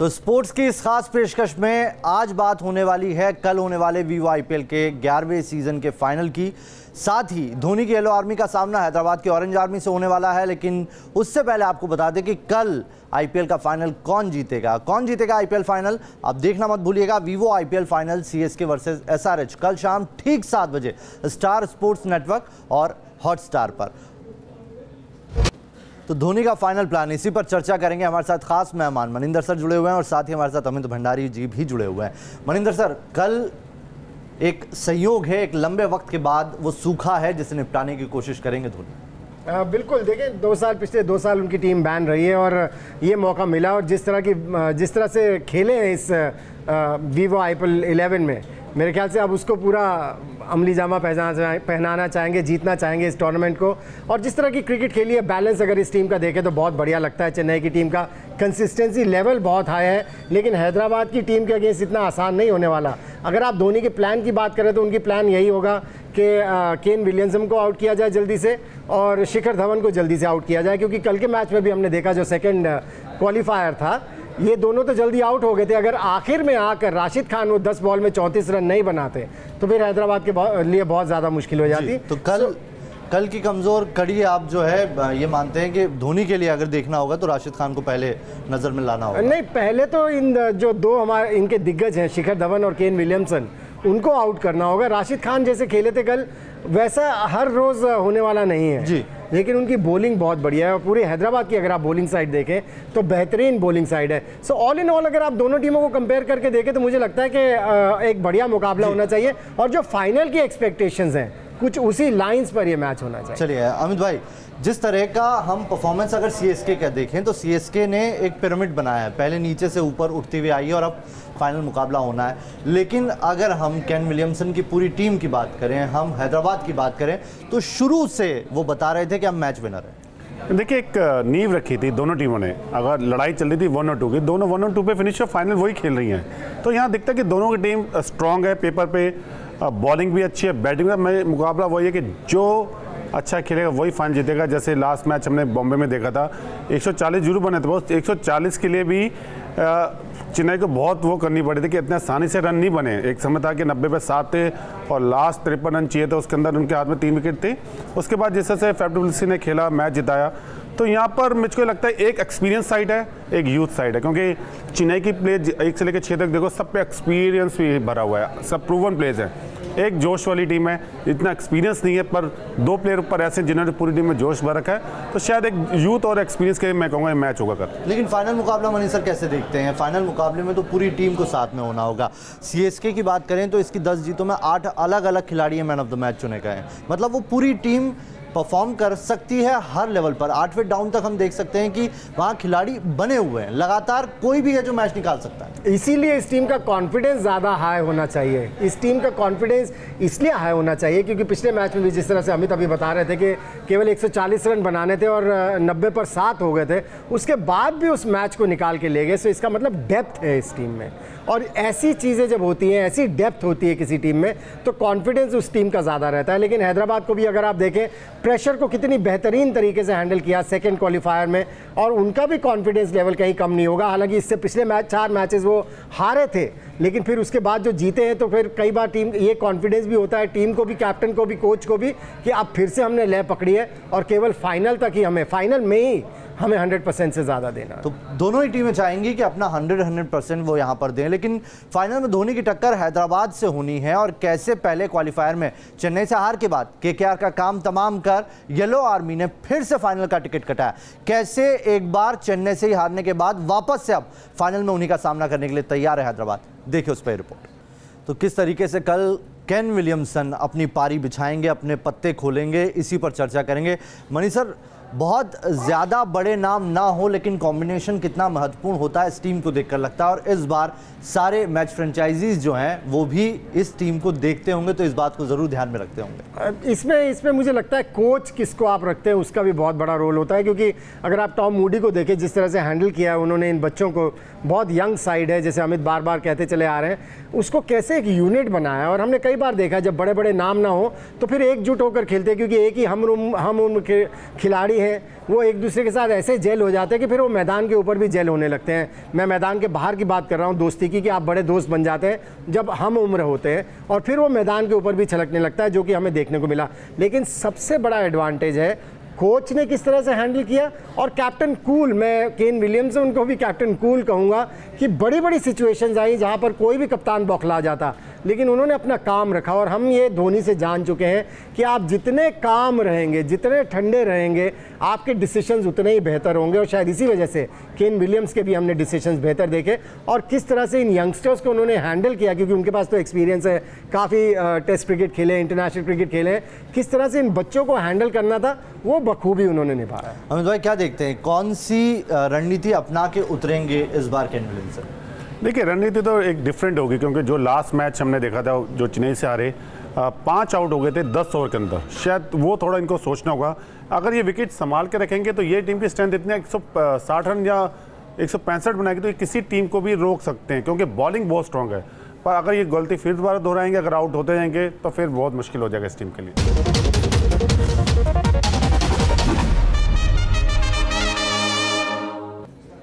तो स्पोर्ट्स की इस खास पेशकश में आज बात होने वाली है कल होने वाले वीवो आईपीएल के 11वें सीजन के फाइनल की। साथ ही धोनी की येलो आर्मी का सामना हैदराबाद की ऑरेंज आर्मी से होने वाला है। लेकिन उससे पहले आपको बता दें कि कल आईपीएल का फाइनल कौन जीतेगा आईपीएल फाइनल आप देखना मत भूलिएगा। Vivo IPL final CSK versus SRH कल शाम ठीक 7 बजे स्टार स्पोर्ट्स नेटवर्क और हॉटस्टार पर। तो धोनी का फाइनल प्लान, इसी पर चर्चा करेंगे। हमारे साथ खास मेहमान मनिंदर सर जुड़े हुए हैं और साथ ही हमारे साथ अमित भंडारी जी भी जुड़े हुए हैं। मनिंदर सर, कल एक संयोग है, एक लंबे वक्त के बाद वो सूखा है जिसे निपटाने की कोशिश करेंगे धोनी। बिल्कुल, देखिए पिछले 2 साल उनकी टीम बैन रही है और ये मौका मिला और जिस तरह से खेले हैं इस वीवो आईपीएल 11 में, मेरे ख्याल से अब उसको पूरा अमली जामा पहनाना चाहेंगे, जीतना चाहेंगे इस टूर्नामेंट को। और जिस तरह की क्रिकेट खेली है, बैलेंस अगर इस टीम का देखें तो बहुत बढ़िया लगता है। चेन्नई की टीम का कंसिस्टेंसी लेवल बहुत हाई है, लेकिन हैदराबाद की टीम के अगेंस्ट इतना आसान नहीं होने वाला। अगर आप धोनी के प्लान की बात करें तो उनकी प्लान यही होगा कि केन विलियमसन को आउट किया जाए जल्दी से और शिखर धवन को जल्दी से आउट किया जाए, क्योंकि कल के मैच में भी हमने देखा जो सेकेंड क्वालिफायर था, ये दोनों तो जल्दी आउट हो गए थे। अगर आखिर में आकर राशिद खान वो 10 बॉल में 34 रन नहीं बनाते तो फिर हैदराबाद के लिए बहुत ज़्यादा मुश्किल हो जाती। तो कल की कमज़ोर कड़ी आप जो है ये मानते हैं कि धोनी के लिए अगर देखना होगा तो राशिद खान को पहले नज़र में लाना होगा? नहीं, पहले तो इन जो 2 हमारे इनके दिग्गज हैं शिखर धवन और केन विलियमसन, उनको आउट करना होगा। राशिद खान जैसे खेले थे कल वैसा हर रोज़ होने वाला नहीं है जी, लेकिन उनकी बॉलिंग बहुत बढ़िया है और पूरे हैदराबाद की अगर आप बॉलिंग साइड देखें तो बेहतरीन बॉलिंग साइड है। सो ऑल इन ऑल अगर आप दोनों टीमों को कंपेयर करके देखें तो मुझे लगता है कि एक बढ़िया मुकाबला होना चाहिए और जो फाइनल की एक्सपेक्टेशंस हैं कुछ उसी लाइंस पर ये मैच होना चाहिए। चलिए अमित भाई, जिस तरह का हम परफॉर्मेंस अगर सीएसके का देखें तो सीएसके ने एक पिरामिड बनाया है, पहले नीचे से ऊपर उठती हुई आई है और अब फाइनल मुकाबला होना है। लेकिन अगर हम केन विलियमसन की पूरी टीम की बात करें, हम हैदराबाद की बात करें, तो शुरू से वो बता रहे थे कि हम मैच विनर हैं। देखिए, एक नींव रखी थी दोनों टीमों ने। अगर लड़ाई चल रही थी 1 और 2 की, दोनों 1 और 2 पे फिनिश, फाइनल वही खेल रही हैं। तो यहाँ दिखता है कि दोनों की टीम स्ट्रांग है, पेपर पे बॉलिंग भी अच्छी है, बैटिंग का मुकाबला वही है कि जो अच्छा खेलेगा वही फाइनल जीतेगा। जैसे लास्ट मैच हमने बॉम्बे में देखा था, 140 जरूर बने थे, बहुत 140 के लिए भी चेन्नई को बहुत वो करनी पड़ी थी कि इतने आसानी से रन नहीं बने। एक समय था कि 90 पे 7 थे और लास्ट 53 रन चाहिए थे, उसके अंदर उनके हाथ में 3 विकेट थे। उसके बाद जिस तरह से फैफ डु प्लेसिस ने खेला, मैच जिताया, तो यहाँ पर मुझको लगता है एक एक्सपीरियंस साइड है, एक यूथ साइड है, क्योंकि चेन्नई की प्लेज 1 से लेकर 6 तक देखो, सब पे एक्सपीरियंस भी भरा हुआ है, सब प्रूवन प्लेज है। एक जोश वाली टीम है, इतना एक्सपीरियंस नहीं है, पर 2 प्लेयर ऊपर ऐसे जिन्होंने पूरी टीम में जोश भर रखा है। तो शायद एक यूथ और एक्सपीरियंस के मैं कहूँगा मैच होगा कल। लेकिन फाइनल मुकाबला मनी सर कैसे देखते हैं? फाइनल मुकाबले में तो पूरी टीम को साथ में होना होगा। सीएसके की बात करें तो इसकी 10 जीतों में 8 अलग अलग खिलाड़ी मैन ऑफ द मैच चुने गए हैं। मतलब वो पूरी टीम परफॉर्म कर सकती है हर लेवल पर। 8वें डाउन तक हम देख सकते हैं कि वहाँ खिलाड़ी बने हुए हैं, लगातार कोई भी है जो मैच निकाल सकता है। इसीलिए इस टीम का कॉन्फिडेंस ज़्यादा हाई होना चाहिए। इस टीम का कॉन्फिडेंस इसलिए हाई होना चाहिए क्योंकि पिछले मैच में भी जिस तरह से अमित अभी बता रहे थे कि केवल 140 रन बनाने थे और 90 पर 7 हो गए थे, उसके बाद भी उस मैच को निकाल के ले गए। सो इसका मतलब डेप्थ है इस टीम में, और ऐसी चीज़ें जब होती हैं, ऐसी डेप्थ होती है किसी टीम में, तो कॉन्फिडेंस उस टीम का ज़्यादा रहता है। लेकिन हैदराबाद को भी अगर आप देखें, प्रेशर को कितनी बेहतरीन तरीके से हैंडल किया सेकंड क्वालिफायर में, और उनका भी कॉन्फिडेंस लेवल कहीं कम नहीं होगा। हालांकि इससे पिछले 4 मैचेस वो हारे थे, लेकिन फिर उसके बाद जो जीते हैं तो फिर कई बार टीम ये कॉन्फिडेंस भी होता है टीम को भी, कैप्टन को भी, कोच को भी, कि अब फिर से हमने लय पकड़ी है और केवल फाइनल तक ही फाइनल में ही हमें 100% से ज़्यादा देना। तो दोनों ही टीमें चाहेंगी कि अपना 100% वो यहाँ पर दें। लेकिन फाइनल में धोनी की टक्कर हैदराबाद से होनी है, और कैसे पहले क्वालिफायर में चेन्नई से हार के बाद केकेआर का काम तमाम कर येलो आर्मी ने फिर से फाइनल का टिकट कटाया, कैसे एक बार चेन्नई से ही हारने के बाद वापस से अब फाइनल में उन्हीं का सामना करने के लिए तैयार है हैदराबाद। देखिए उस पर रिपोर्ट। तो किस तरीके से कल केन विलियमसन अपनी पारी बिछाएंगे, अपने पत्ते खोलेंगे, इसी पर चर्चा करेंगे। मनी सर, बहुत ज़्यादा बड़े नाम ना हो लेकिन कॉम्बिनेशन कितना महत्वपूर्ण होता है इस टीम को देखकर लगता है, और इस बार सारे मैच फ्रेंचाइजीज जो हैं वो भी इस टीम को देखते होंगे, तो इस बात को ज़रूर ध्यान में रखते होंगे। इसमें मुझे लगता है कोच किसको आप रखते हैं उसका भी बहुत बड़ा रोल होता है, क्योंकि अगर आप टॉम मूडी को देखें, जिस तरह से हैंडल किया है उन्होंने इन बच्चों को, बहुत यंग साइड है, जैसे अमित बार बार कहते चले आ रहे हैं, उसको कैसे एक यूनिट बनाया। और हमने कई बार देखा जब बड़े बड़े नाम ना हो तो फिर एकजुट होकर खेलते हैं, क्योंकि एक ही हम उम्र खिलाड़ी हैं वो एक दूसरे के साथ ऐसे जेल हो जाते हैं कि फिर वो मैदान के ऊपर भी जेल होने लगते हैं। मैं मैदान के बाहर की बात कर रहा हूँ दोस्ती की, कि आप बड़े दोस्त बन जाते हैं जब हम उम्र होते हैं और फिर वो मैदान के ऊपर भी छलकने लगता है, जो कि हमें देखने को मिला। लेकिन सबसे बड़ा एडवांटेज है कोच ने किस तरह से हैंडल किया, और कैप्टन कूल, मैं केन विलियम्स उनको भी कैप्टन कूल कहूँगा, कि बड़ी बड़ी सिचुएशंस आई जहाँ पर कोई भी कप्तान बौखला जाता, लेकिन उन्होंने अपना काम रखा। और हम ये धोनी से जान चुके हैं कि आप जितने काम रहेंगे, जितने ठंडे रहेंगे, आपके डिसीजंस उतने ही बेहतर होंगे। और शायद इसी वजह से केन विलियम्स के भी हमने डिसीजंस बेहतर देखे, और किस तरह से इन यंगस्टर्स को उन्होंने हैंडल किया, क्योंकि उनके पास तो एक्सपीरियंस है, काफ़ी टेस्ट क्रिकेट खेले, इंटरनेशनल क्रिकेट खेले, किस तरह से इन बच्चों को हैंडल करना था वो बखूबी उन्होंने निभाया। अमित भाई क्या देखते हैं, कौन सी रणनीति अपना के उतरेंगे इस बार केन विलियम्स? देखिए रणनीति तो एक डिफरेंट होगी, क्योंकि जो लास्ट मैच हमने देखा था जो चेन्नई से हारे, 5 आउट हो गए थे 10 ओवर के अंदर, शायद वो थोड़ा इनको सोचना होगा। अगर ये विकेट संभाल के रखेंगे तो ये टीम की स्ट्रेंथ इतने 160 रन या 165 बनाएगी तो ये किसी टीम को भी रोक सकते हैं, क्योंकि बॉलिंग बहुत स्ट्रॉन्ग है। पर अगर ये गलती फिर दोबारा दोहराएंगे, अगर आउट होते जाएंगे तो फिर बहुत मुश्किल हो जाएगा इस टीम के लिए।